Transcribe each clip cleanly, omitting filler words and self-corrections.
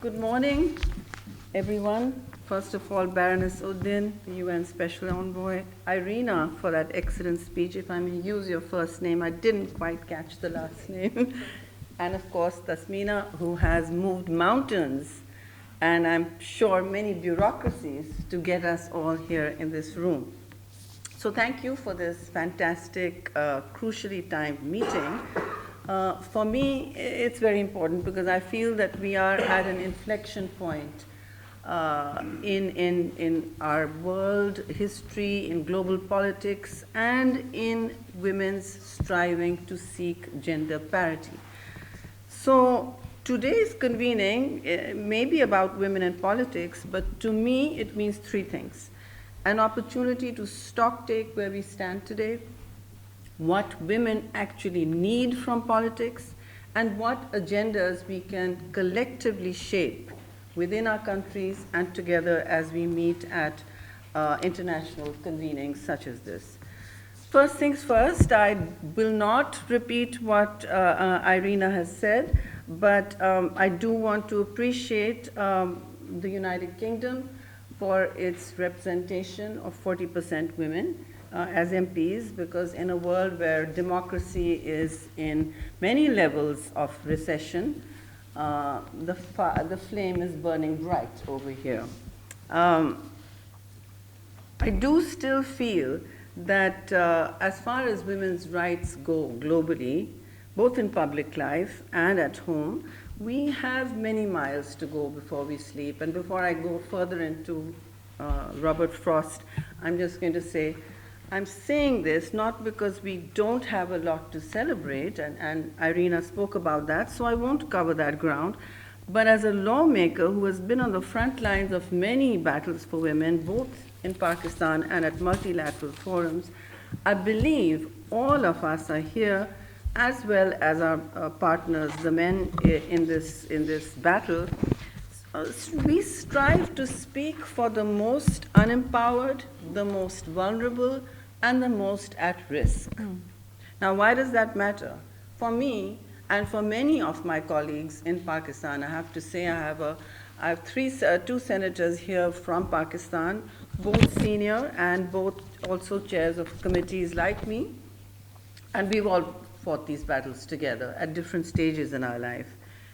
Good morning, everyone. First of all, Baroness Uddin, the UN Special Envoy, Irina, for that excellent speech. If I may use your first name, I didn't quite catch the last name. And of course, Tasmina, who has moved mountains, and I'm sure many bureaucracies, to get us all here in this room. So thank you for this fantastic, crucially timed meeting. For me, it's very important because I feel that we are at an inflection point in our world history, in global politics, and in women's striving to seek gender parity. So today's convening may be about women in politics, but to me it means three things. An opportunity to stocktake where we stand today, what women actually need from politics, and what agendas we can collectively shape within our countries and together as we meet at international convenings such as this. First things first, I will not repeat what Irina has said, but I do want to appreciate the United Kingdom for its representation of 40% women as MPs, because in a world where democracy is in many levels of recession, the flame is burning bright over here. I do still feel that as far as women's rights go globally, both in public life and at home, we have many miles to go before we sleep. And before I go further into Robert Frost, I'm just going to say, I'm saying this not because we don't have a lot to celebrate, and Irina spoke about that, so I won't cover that ground, but as a lawmaker who has been on the front lines of many battles for women, both in Pakistan and at multilateral forums, I believe all of us are here, as well as our partners, the men in this battle. We strive to speak for the most unempowered, the most vulnerable, and the most at risk. Now, why does that matter? For me, and for many of my colleagues in Pakistan, I have to say I have two senators here from Pakistan, both senior and both also chairs of committees like me, and we've all fought these battles together at different stages in our life.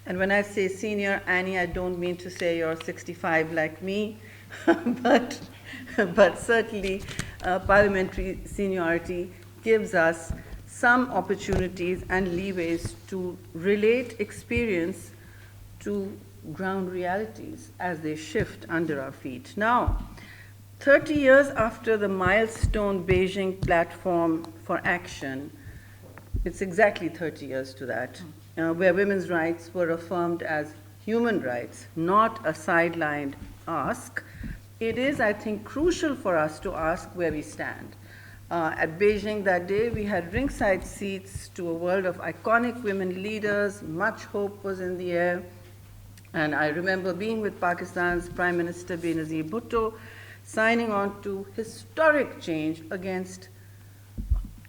And when I say senior, Annie, I don't mean to say you're 65 like me, but certainly parliamentary seniority gives us some opportunities and leeways to relate experience to ground realities as they shift under our feet. Now, 30 years after the milestone Beijing platform for action, it's exactly 30 years to that, where women's rights were affirmed as human rights, not a sidelined ask. It is, I think, crucial for us to ask where we stand. At Beijing that day, we had ringside seats to a world of iconic women leaders. Much hope was in the air. And I remember being with Pakistan's Prime Minister Benazir Bhutto, signing on to historic change against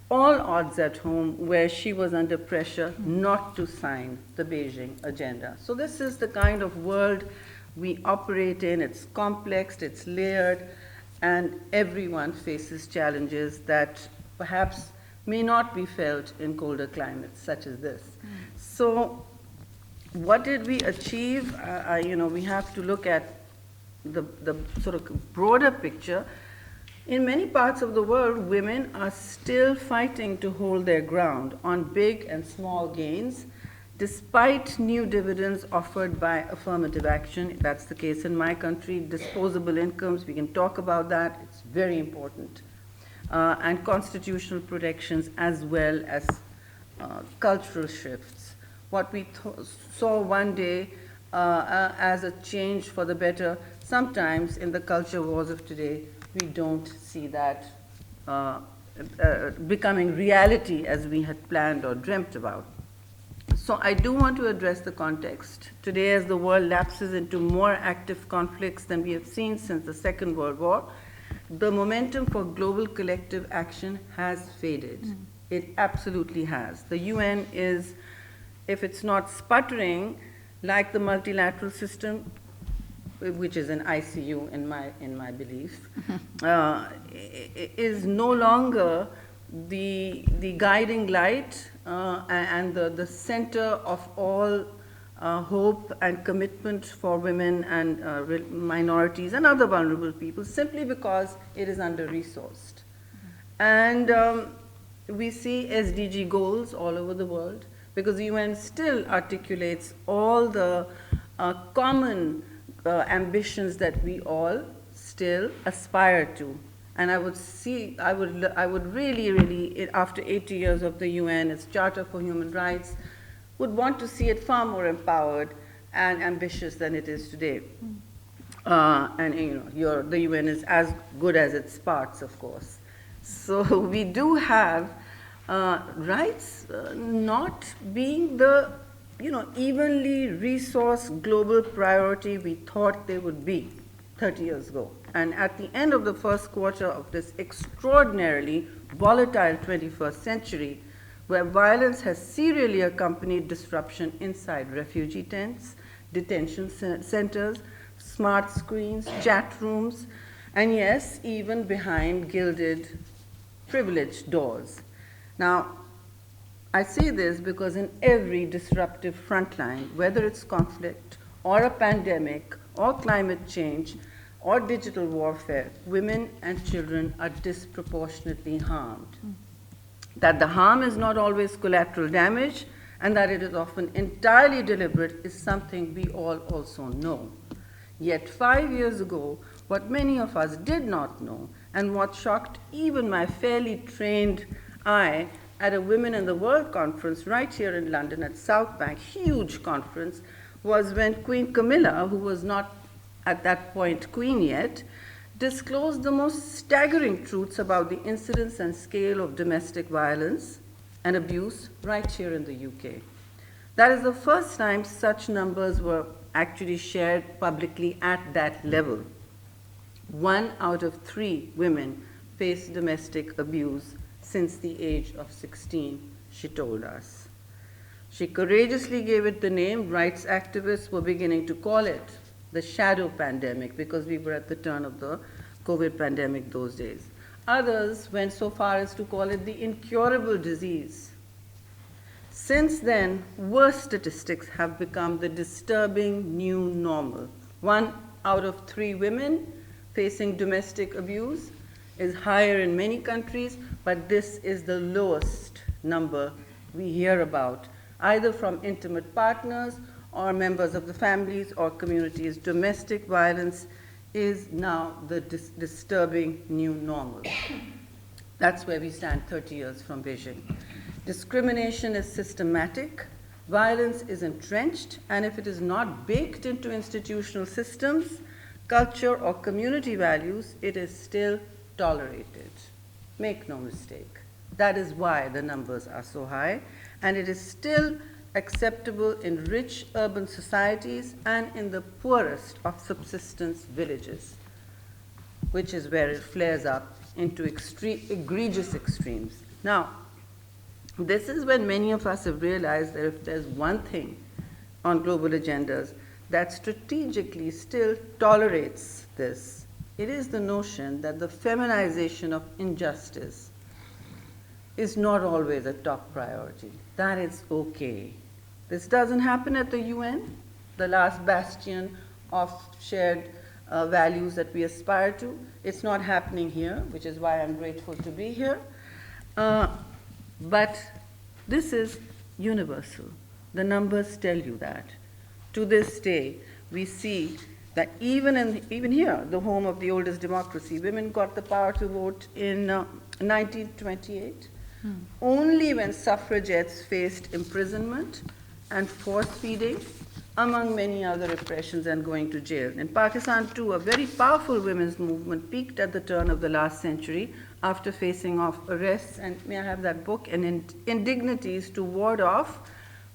all odds at home, where she was under pressure not to sign the Beijing agenda. So this is the kind of world we operate in. It's complex, it's layered, and everyone faces challenges that perhaps may not be felt in colder climates such as this. So what did we achieve? We have to look at the sort of broader picture. In many parts of the world, women are still fighting to hold their ground on big and small gains, despite new dividends offered by affirmative action. That's the case in my country. Disposable incomes, we can talk about that. It's very important. And constitutional protections, as well as cultural shifts. What we saw one day as a change for the better, sometimes in the culture wars of today, we don't see that becoming reality as we had planned or dreamt about. So I do want to address the context. Today, as the world lapses into more active conflicts than we have seen since the Second World War, the momentum for global collective action has faded. It absolutely has. The UN is, if it's not sputtering, like the multilateral system, which is an ICU in my belief, is no longer the guiding light and the center of all hope and commitment for women and minorities and other vulnerable people, simply because it is under-resourced. And we see SDG goals all over the world, because the UN still articulates all the common ambitions that we all still aspire to. And I would really, after 80 years of the UN, its Charter for Human Rights, would want to see it far more empowered and ambitious than it is today. And the UN is as good as its parts, of course. So we do have rights not being the evenly resourced global priority we thought they would be 30 years ago. And at the end of the first quarter of this extraordinarily volatile 21st century, where violence has serially accompanied disruption inside refugee tents, detention centers, smart screens, chat rooms, and yes, even behind gilded, privileged doors. Now, I say this because in every disruptive frontline, whether it's conflict or a pandemic or climate change or digital warfare, women and children are disproportionately harmed. That the harm is not always collateral damage and that it is often entirely deliberate is something we all also know. Yet 5 years ago, what many of us did not know, and what shocked even my fairly trained eye at a Women in the World conference right here in London at South Bank, huge conference, was when Queen Camilla, who was not at that point queen yet, disclosed the most staggering truths about the incidence and scale of domestic violence and abuse right here in the UK. That is the first time such numbers were actually shared publicly at that level. 1 out of 3 women face domestic abuse since the age of 16, she told us. She courageously gave it the name rights activists were beginning to call it, the shadow pandemic, because we were at the turn of the COVID pandemic those days. Others went so far as to call it the incurable disease. Since then, worse statistics have become the disturbing new normal. 1 out of 3 women facing domestic abuse is higher in many countries, but this is the lowest number we hear about, either from intimate partners or members of the families or communities. Domestic violence is now the disturbing new normal. That's where we stand 30 years from Beijing. Discrimination is systematic, violence is entrenched, and if it is not baked into institutional systems, culture, or community values, it is still tolerated. Make no mistake. That is why the numbers are so high, and it is still acceptable in rich urban societies and in the poorest of subsistence villages, which is where it flares up into egregious extremes. Now, this is when many of us have realized that if there's one thing on global agendas that strategically still tolerates this, it is the notion that the feminization of injustice is not always a top priority. That is okay. This doesn't happen at the UN, the last bastion of shared values that we aspire to. It's not happening here, which is why I'm grateful to be here. But this is universal. The numbers tell you that. To this day, we see that even here, the home of the oldest democracy, women got the power to vote in 1928, only when suffragettes faced imprisonment and force feeding, among many other repressions and going to jail. In Pakistan, too, a very powerful women's movement peaked at the turn of the last century after facing off arrests, and may I have that book, and indignities to ward off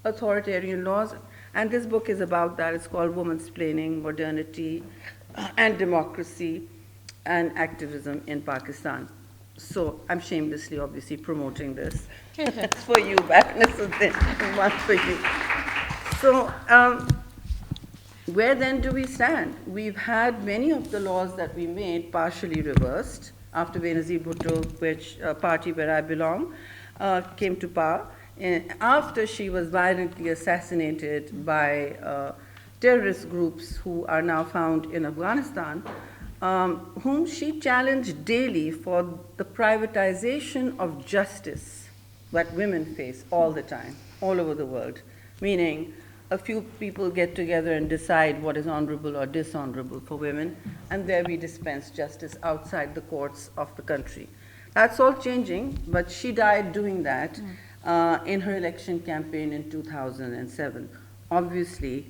authoritarian laws. And this book is about that. It's called Womansplaining, Modernity and Democracy and Activism in Pakistan. So I'm shamelessly, obviously, promoting this. It's for you, Baroness, and one for you. So where then do we stand? We've had many of the laws that we made partially reversed after Benazir Bhutto, which party where I belong, came to power. And after she was violently assassinated by terrorist groups who are now found in Afghanistan, whom she challenged daily for the privatization of justice that women face all the time, all over the world, meaning a few people get together and decide what is honorable or dishonorable for women, and there we dispense justice outside the courts of the country. That's all changing, but she died doing that in her election campaign in 2007. Obviously,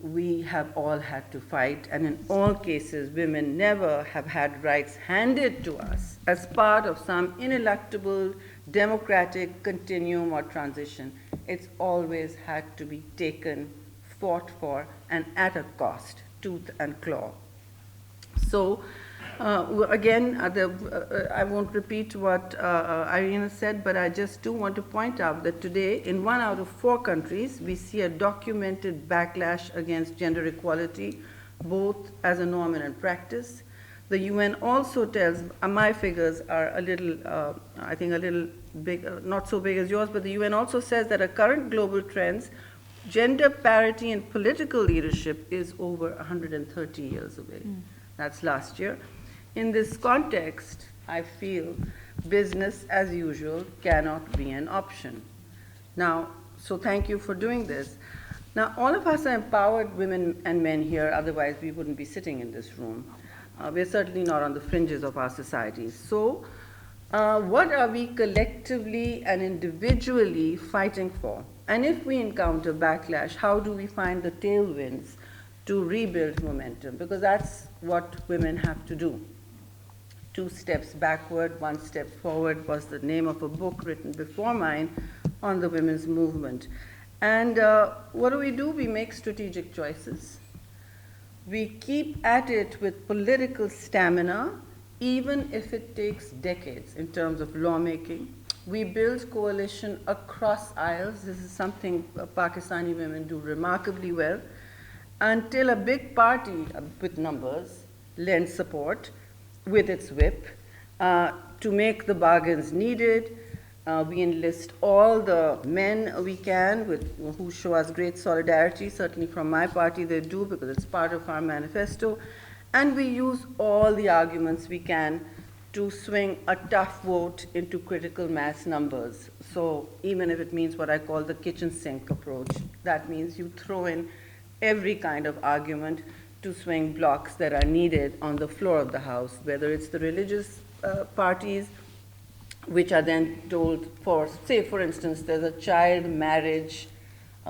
we have all had to fight, and in all cases, women never have had rights handed to us as part of some ineluctable democratic continuum or transition. It's always had to be taken, fought for, and at a cost, tooth and claw. So, again, I won't repeat what Irina said, but I just do want to point out that today, in 1 out of 4 countries, we see a documented backlash against gender equality, both as a norm and in practice. The UN also tells, my figures are a little, I think a little big, not so big as yours, but the UN also says that a current global trends, gender parity in political leadership is over 130 years away. That's last year. In this context, I feel business as usual cannot be an option. Now, so thank you for doing this. Now, all of us are empowered women and men here, otherwise we wouldn't be sitting in this room. We're certainly not on the fringes of our societies. So, what are we collectively and individually fighting for? And if we encounter backlash, how do we find the tailwinds to rebuild momentum? Because that's what women have to do. 2 steps backward, 1 step forward was the name of a book written before mine on the women's movement. And what do? We make strategic choices. We keep at it with political stamina, even if it takes decades in terms of lawmaking. We build coalition across aisles. This is something Pakistani women do remarkably well, until a big party with numbers lends support with its whip to make the bargains needed. We enlist all the men we can who show us great solidarity. Certainly from my party they do, because it's part of our manifesto. And we use all the arguments we can to swing a tough vote into critical mass numbers. So even if it means what I call the kitchen sink approach, that means you throw in every kind of argument to swing blocks that are needed on the floor of the House, whether it's the religious parties, which are then told for, say for instance, there's a child marriage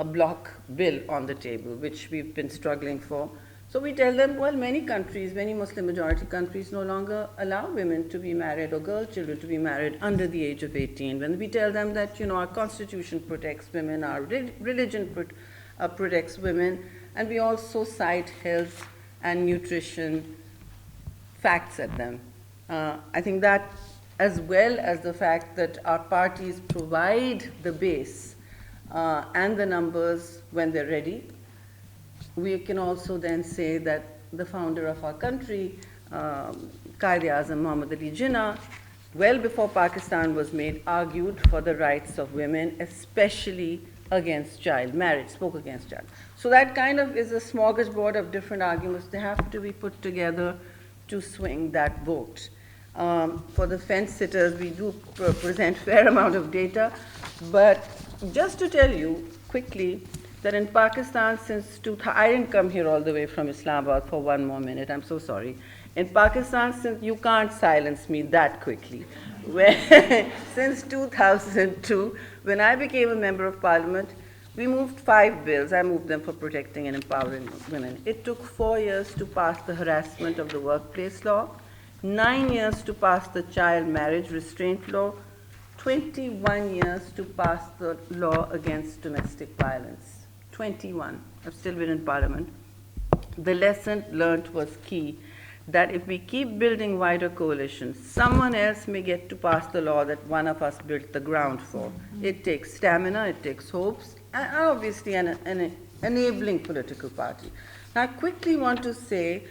block bill on the table, which we've been struggling for. So we tell them, well, many countries, many Muslim majority countries no longer allow women to be married or girl children to be married under the age of 18. When we tell them that, our constitution protects women, our religion protects women, and we also cite health and nutrition facts at them. I think that, as well as the fact that our parties provide the base and the numbers when they're ready, we can also then say that the founder of our country, Quaid-e-Azam Muhammad Ali Jinnah, well before Pakistan was made, argued for the rights of women, especially against child marriage, spoke against child. So that kind of is a smorgasbord of different arguments. They have to be put together to swing that vote. For the fence sitters, we do present fair amount of data, but just to tell you quickly that in Pakistan since I didn't come here all the way from Islamabad for 1 more minute, I'm so sorry. In Pakistan, since you can't silence me that quickly, since 2002, when I became a member of parliament, we moved 5 bills. I moved them for protecting and empowering women. It took 4 years to pass the harassment of the workplace law, 9 years to pass the child marriage restraint law, 21 years to pass the law against domestic violence. 21. I've still been in parliament. The lesson learned was key, that if we keep building wider coalitions, someone else may get to pass the law that one of us built the ground for. It takes stamina, it takes hopes, and obviously an enabling political party. I quickly want to say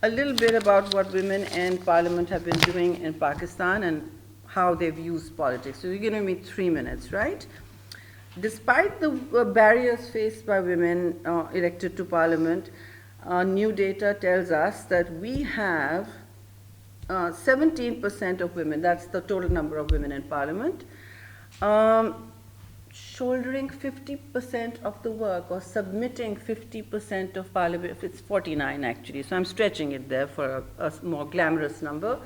a little bit about what women in parliament have been doing in Pakistan and how they've used politics. So you're giving me 3 minutes, right? Despite the barriers faced by women elected to parliament, new data tells us that we have 17% of women, that's the total number of women in parliament, shouldering 50% of the work or submitting 50% of parliament. It's 49 actually, so I'm stretching it there for a more glamorous number.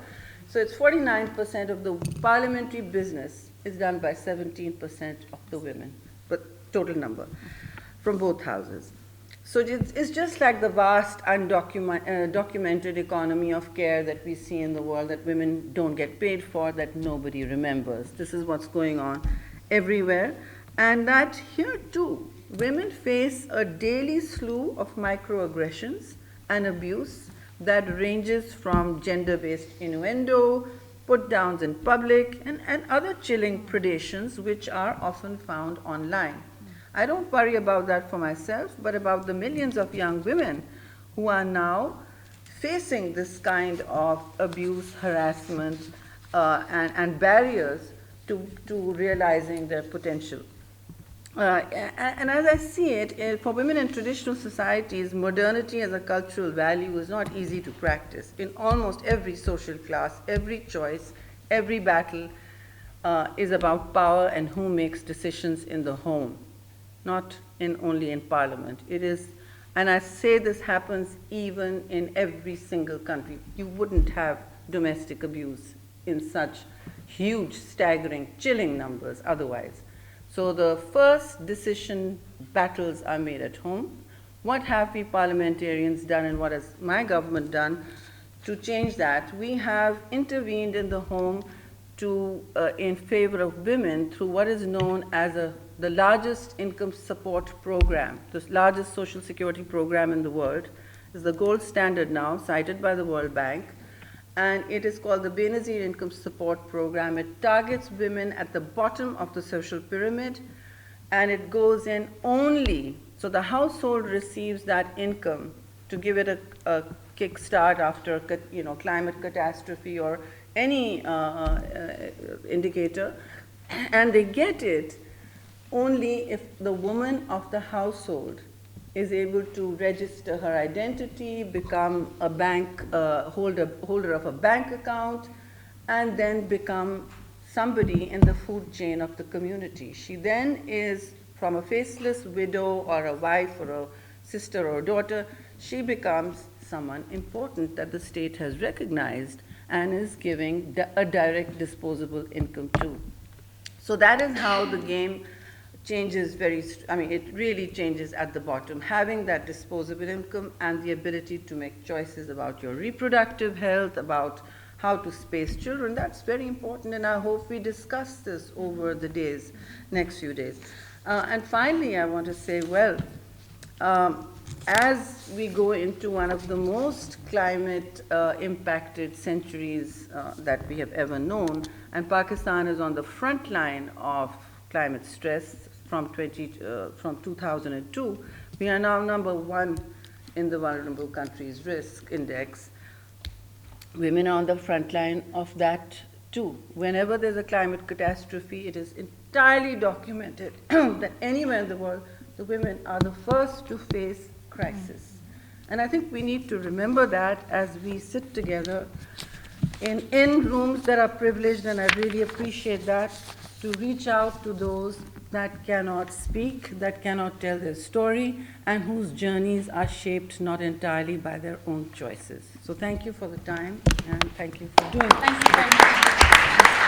So it's 49% of the parliamentary business is done by 17% of the women, but total number from both houses. So it's just like the vast undocumented economy of care that we see in the world that women don't get paid for, that nobody remembers. This is what's going on everywhere. And that here too, women face a daily slew of microaggressions and abuse that ranges from gender-based innuendo, put-downs in public, and other chilling predations which are often found online. I don't worry about that for myself, but about the millions of young women who are now facing this kind of abuse, harassment, and barriers to realizing their potential. And as I see it, for women in traditional societies, modernity as a cultural value is not easy to practice. In almost every social class, every choice, every battle is about power and who makes decisions in the home, not only in parliament. It is, and I say this happens even in every single country. You wouldn't have domestic abuse in such huge, staggering, chilling numbers otherwise. So the first decision battles are made at home. What have we parliamentarians done and what has my government done to change that? We have intervened in the home in favor of women through what is known as the largest income support program, the largest social security program in the world. Is the gold standard now, cited by the World Bank. And it is called the Benazir Income Support Program. It targets women at the bottom of the social pyramid, and it goes in only, so the household receives that income to give it a kickstart after climate catastrophe or any indicator, and they get it only if the woman of the household is able to register her identity, become a bank holder of a bank account, and then become somebody in the food chain of the community. She then is, from a faceless widow or a wife or a sister or a daughter, she becomes someone important that the state has recognized and is giving a direct disposable income to. So that is how the game changes it really changes at the bottom. Having that disposable income and the ability to make choices about your reproductive health, about how to space children, that's very important, and I hope we discuss this over the next few days. And finally, I want to say, as we go into one of the most climate impacted centuries that we have ever known, and Pakistan is on the front line of climate stress from 2002, we are now number 1 in the vulnerable countries risk index. Women are on the front line of that too. Whenever there's a climate catastrophe, it is entirely documented that anywhere in the world, the women are the first to face crisis. And I think we need to remember that as we sit together in rooms that are privileged, and I really appreciate that, to reach out to those that cannot speak, that cannot tell their story, and whose journeys are shaped not entirely by their own choices. So thank you for the time, and thank you for doing this. Thank you very much.